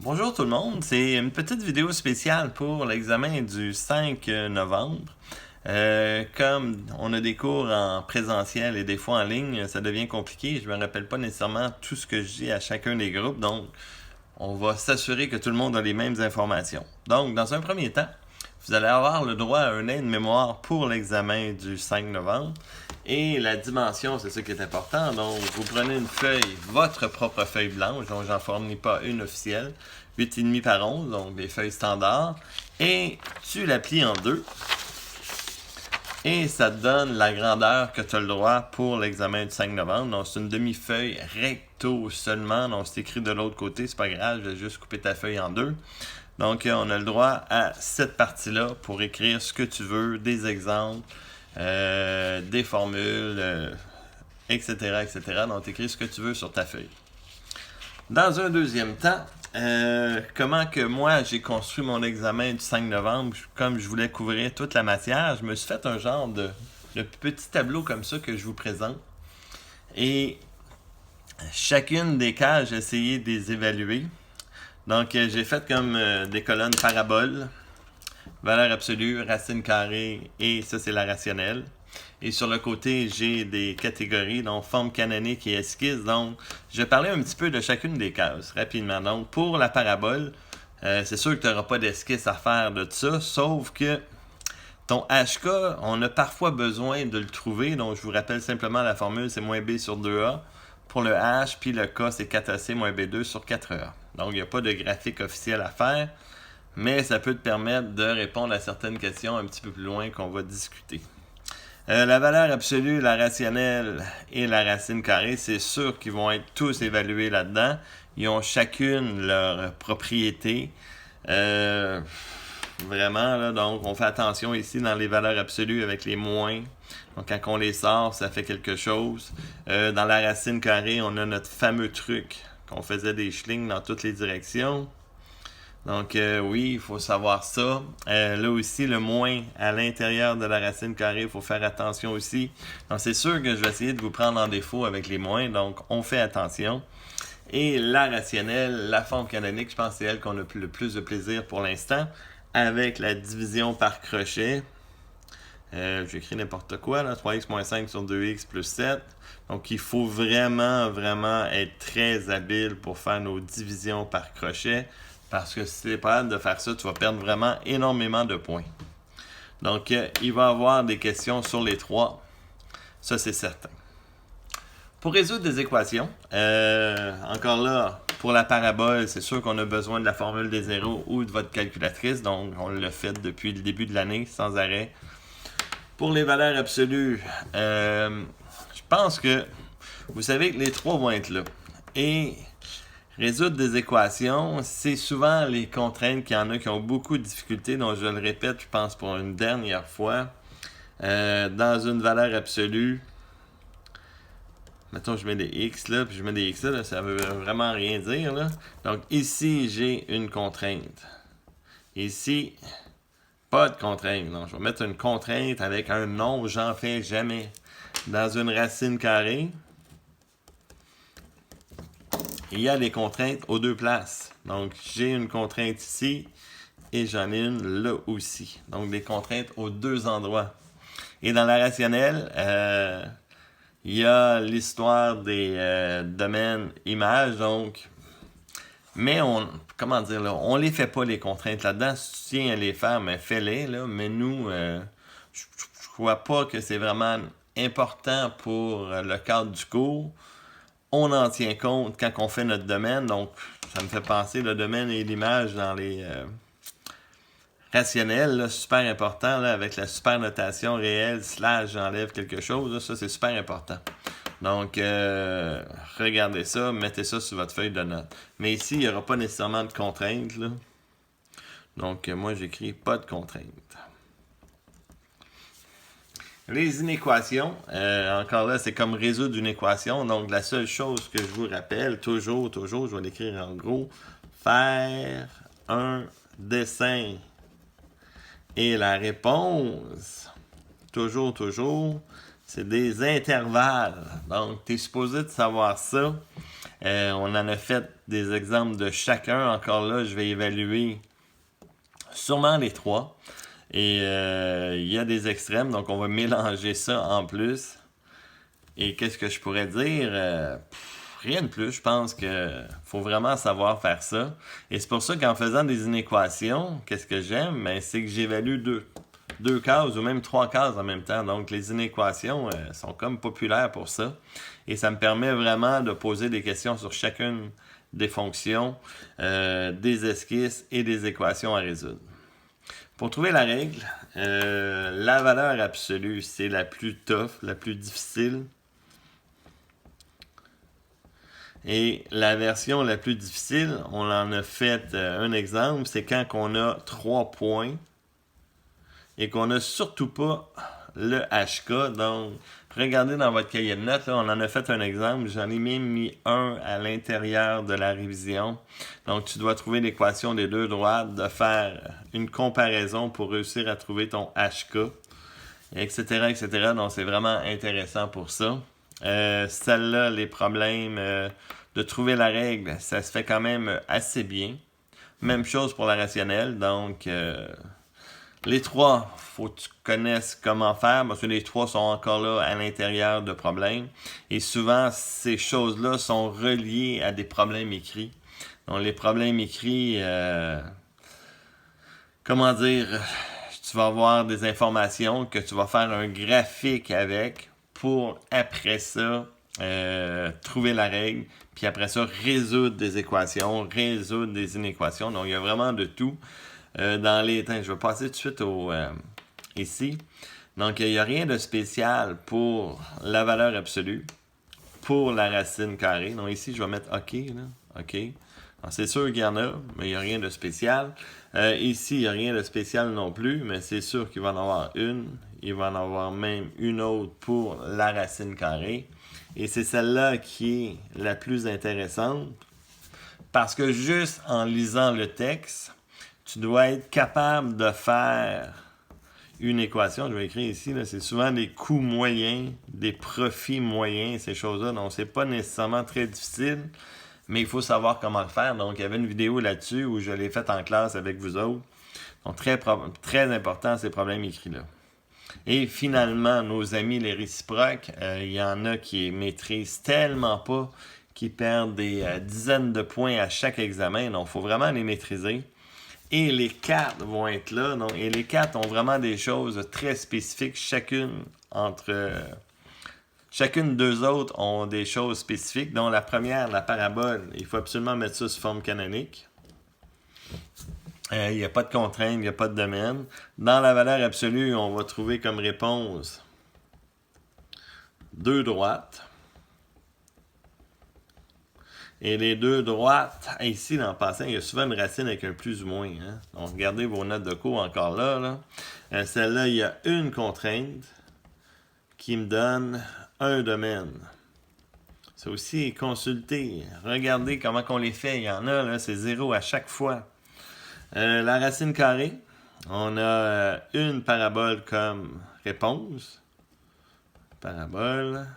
Bonjour tout le monde, c'est une petite vidéo spéciale pour l'examen du 5 novembre. Comme on a des cours en présentiel et des fois en ligne, ça devient compliqué. Je me rappelle pas nécessairement tout ce que je dis à chacun des groupes, donc on va s'assurer que tout le monde a les mêmes informations. Donc, dans un premier temps, vous allez avoir le droit à un aide-mémoire pour l'examen du 5 novembre. Et la dimension, c'est ça qui est important. Donc, vous prenez une feuille, votre propre feuille blanche, donc j'en fournis pas une officielle, 8,5 par 11, donc des feuilles standards, et tu la plies en deux. Et ça te donne la grandeur que tu as le droit pour l'examen du 5 novembre. Donc, c'est une demi-feuille recto seulement. Donc, c'est écrit de l'autre côté, c'est pas grave, je vais juste couper ta feuille en deux. Donc, on a le droit à cette partie-là pour écrire ce que tu veux, des exemples, des formules, etc., etc. Donc, tu écris ce que tu veux sur ta feuille. Dans un deuxième temps, comment que moi j'ai construit mon examen du 5 novembre, comme je voulais couvrir toute la matière, je me suis fait un genre de petit tableau comme ça que je vous présente. Et chacune des cases, j'ai essayé de les évaluer. Donc, j'ai fait comme des colonnes paraboles, valeur absolue, racine carrée, et ça, c'est la rationnelle. Et sur le côté, j'ai des catégories, donc forme canonique et esquisse. Donc, je vais parler un petit peu de chacune des cases, rapidement. Donc, pour la parabole, c'est sûr que tu n'auras pas d'esquisse à faire de ça, sauf que ton HK, on a parfois besoin de le trouver. Donc, je vous rappelle simplement la formule, c'est moins B sur 2A pour le H, puis le K, c'est 4AC moins B2 sur 4A. Donc, il n'y a pas de graphique officiel à faire, mais ça peut te permettre de répondre à certaines questions un petit peu plus loin qu'on va discuter. La valeur absolue, la rationnelle et la racine carrée, c'est sûr qu'ils vont être tous évalués là-dedans. Ils ont chacune leur propriété. Vraiment, là, donc on fait attention ici dans les valeurs absolues avec les moins. Donc quand on les sort, ça fait quelque chose. Dans la racine carrée, on a notre fameux truc qu'on faisait des schlings dans toutes les directions. Donc oui, il faut savoir ça. Là aussi, le moins à l'intérieur de la racine carrée, il faut faire attention aussi. Donc c'est sûr que je vais essayer de vous prendre en défaut avec les moins, donc on fait attention. Et la rationnelle, la forme canonique, je pense que c'est elle qu'on a le plus de plaisir pour l'instant, avec la division par crochet. J'écris n'importe quoi, là, 3x moins 5 sur 2x plus 7. Donc, il faut vraiment, vraiment être très habile pour faire nos divisions par crochet. Parce que si tu n'es pas capable de faire ça, tu vas perdre vraiment énormément de points. Donc, il va y avoir des questions sur les trois. Ça, c'est certain. Pour résoudre des équations, encore là, pour la parabole, c'est sûr qu'on a besoin de la formule des zéros ou de votre calculatrice. Donc, on l'a fait depuis le début de l'année, sans arrêt. Pour les valeurs absolues, je pense que vous savez que les trois vont être là. Et résoudre des équations, c'est souvent les contraintes qu'il y en a qui ont beaucoup de difficultés. Donc, je le répète, je pense pour une dernière fois. Dans une valeur absolue, mettons, je mets des X là, puis je mets des X là, ça veut vraiment rien dire, là. Donc, ici, j'ai une contrainte. Ici, pas de contrainte. Donc, je vais mettre une contrainte avec un nom, j'en fais jamais. Dans une racine carrée, il y a des contraintes aux deux places. Donc, j'ai une contrainte ici et j'en ai une là aussi. Donc, des contraintes aux deux endroits. Et dans la rationnelle, il y a l'histoire des domaines images. Donc, mais comment dire là, on les fait pas les contraintes là-dedans. Si tu tiens à les faire, mais fais-les là. Mais nous, je crois pas que c'est vraiment important pour le cadre du cours. On en tient compte quand on fait notre domaine. Donc, ça me fait penser le domaine et l'image dans les rationnels, là, super important, là, avec la super notation réelle, slash, j'enlève quelque chose, là, ça c'est super important. Donc, regardez ça, mettez ça sur votre feuille de notes. Mais ici, il n'y aura pas nécessairement de contraintes, là. Donc, moi, j'écris pas de contraintes. Les inéquations, encore là, c'est comme résoudre une équation. Donc, la seule chose que je vous rappelle, toujours, je vais l'écrire en gros, faire un dessin. Et la réponse, toujours, c'est des intervalles. Donc, tu es supposé de savoir ça. On en a fait des exemples de chacun. Encore là, je vais évaluer sûrement les trois. Et il y a des extrêmes, donc on va mélanger ça en plus. Et qu'est-ce que je pourrais dire? Rien de plus. Je pense que faut vraiment savoir faire ça. Et c'est pour ça qu'en faisant des inéquations, qu'est-ce que j'aime? Ben, c'est que j'évalue deux cases ou même trois cases en même temps. Donc les inéquations sont comme populaires pour ça. Et ça me permet vraiment de poser des questions sur chacune des fonctions, des esquisses et des équations à résoudre. Pour trouver la règle, la valeur absolue, c'est la plus tough, la plus difficile. Et la version la plus difficile, on en a fait un exemple, c'est quand on a 3 points et qu'on n'a surtout pas le HK. Donc, regardez dans votre cahier de notes, là, on en a fait un exemple. J'en ai même mis un à l'intérieur de la révision. Donc, tu dois trouver l'équation des deux droites, de faire une comparaison pour réussir à trouver ton HK, etc., etc. Donc, c'est vraiment intéressant pour ça. Celle-là, les problèmes de trouver la règle, ça se fait quand même assez bien. Même chose pour la rationnelle. Donc, les trois, faut que tu connaisses comment faire parce que les trois sont encore là à l'intérieur de problèmes. Et souvent, ces choses-là sont reliées à des problèmes écrits. Donc, les problèmes écrits, comment dire, tu vas avoir des informations que tu vas faire un graphique avec pour, après ça, trouver la règle. Puis après ça, résoudre des équations, résoudre des inéquations. Donc, il y a vraiment de tout. Dans les temps. Je vais passer tout de suite ici. Donc, il n'y a rien de spécial pour la valeur absolue, pour la racine carrée. Donc, ici, je vais mettre OK. Là. OK. C'est sûr qu'il y en a, mais il n'y a rien de spécial. Ici, il n'y a rien de spécial non plus, mais c'est sûr qu'il va en avoir une. Il va en avoir même une autre pour la racine carrée. Et c'est celle-là qui est la plus intéressante. Parce que juste en lisant le texte, tu dois être capable de faire une équation. Je vais écrire ici, là, c'est souvent des coûts moyens, des profits moyens, ces choses-là. Donc, c'est pas nécessairement très difficile, mais il faut savoir comment le faire. Donc, il y avait une vidéo là-dessus où je l'ai faite en classe avec vous autres. Donc, très important, ces problèmes écrits-là. Et finalement, nos amis les réciproques, il y en a qui maîtrisent tellement pas qu'ils perdent des dizaines de points à chaque examen. Donc, il faut vraiment les maîtriser. Et les 4 vont être là. Donc, et les 4 ont vraiment des choses très spécifiques. Chacune d'eux autres ont des choses spécifiques. Donc, la première, la parabole, il faut absolument mettre ça sous forme canonique. Il n'y a pas de contrainte, il n'y a pas de domaine. Dans la valeur absolue, on va trouver comme réponse 2 droites. Et les deux droites, ici, dans le passant, il y a souvent une racine avec un plus ou moins. Hein? Donc, regardez vos notes de cours encore là. Celle-là, il y a une contrainte qui me donne un domaine. C'est aussi consulter. Regardez comment on les fait. Il y en a, là, c'est 0 à chaque fois. La racine carrée, on a une parabole comme réponse. Parabole.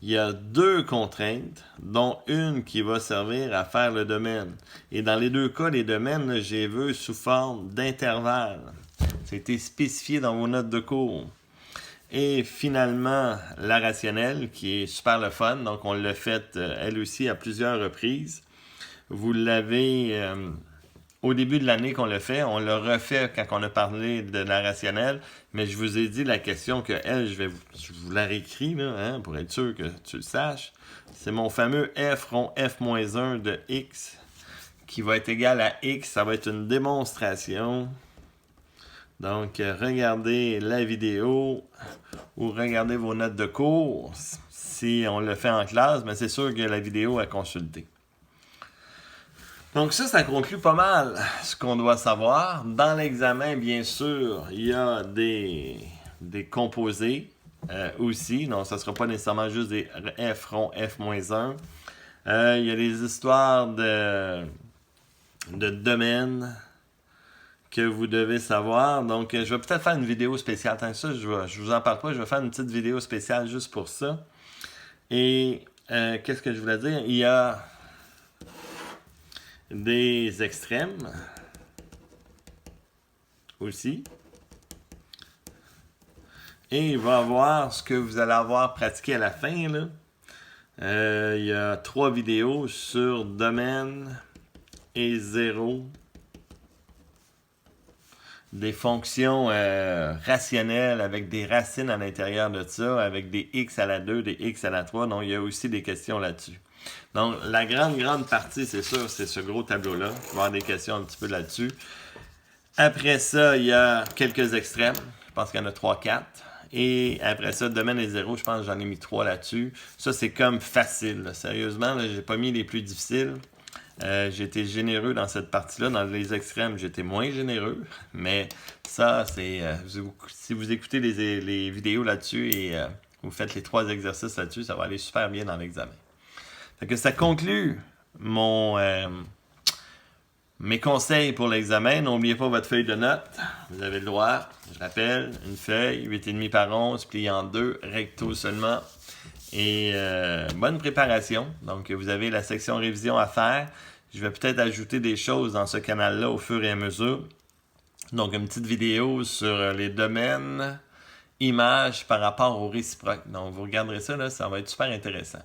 Il y a 2 contraintes, dont une qui va servir à faire le domaine. Et dans les 2 cas, les domaines, j'ai vu sous forme d'intervalle. C'était spécifié dans vos notes de cours. Et finalement, la rationnelle, qui est super le fun. Donc, on l'a faite, elle aussi, à plusieurs reprises. Vous l'avez... au début de l'année qu'on l'a fait, on l'a refait quand on a parlé de la rationnelle, mais je vous ai dit la question que elle, je vous la réécris là, hein, pour être sûr que tu le saches. C'est mon fameux f rond f-1 de x qui va être égal à x. Ça va être une démonstration. Donc, regardez la vidéo ou regardez vos notes de cours si on le fait en classe, mais c'est sûr que la vidéo à consulter. Donc ça conclut pas mal ce qu'on doit savoir. Dans l'examen, bien sûr, il y a des composés aussi. Donc ça ne sera pas nécessairement juste des f rond f-1. Il y a des histoires de domaines que vous devez savoir. Donc je vais peut-être faire une vidéo spéciale. Tant que ça, je vous en parle pas. Je vais faire une petite vidéo spéciale juste pour ça. Et qu'est-ce que je voulais dire? Il y a des extrêmes aussi. Et il va avoir ce que vous allez avoir pratiqué à la fin, là. Il y a 3 vidéos sur domaine et 0. Des fonctions rationnelles avec des racines à l'intérieur de ça, avec des x à la 2, des x à la 3. Donc, il y a aussi des questions là-dessus. Donc, la grande partie, c'est sûr, c'est ce gros tableau-là. Il va y avoir des questions un petit peu là-dessus. Après ça, il y a quelques extrêmes. Je pense qu'il y en a 3-4. Et après ça, domaine et 0, je pense que j'en ai mis 3 là-dessus. Ça, c'est comme facile. Là. Sérieusement, là, j'ai pas mis les plus difficiles. J'ai été généreux dans cette partie-là. Dans les extrêmes, j'étais moins généreux. Mais ça, c'est... si vous écoutez les vidéos là-dessus et vous faites les 3 exercices là-dessus, ça va aller super bien dans l'examen. Fait que ça conclut mes conseils pour l'examen. N'oubliez pas votre feuille de notes. Vous avez le droit, je rappelle, une feuille, 8,5 par 11, pliée en 2, recto seulement. Et bonne préparation. Donc, vous avez la section révision à faire. Je vais peut-être ajouter des choses dans ce canal-là au fur et à mesure. Donc, une petite vidéo sur les domaines, images par rapport au réciproque. Donc, vous regarderez ça, là, ça va être super intéressant.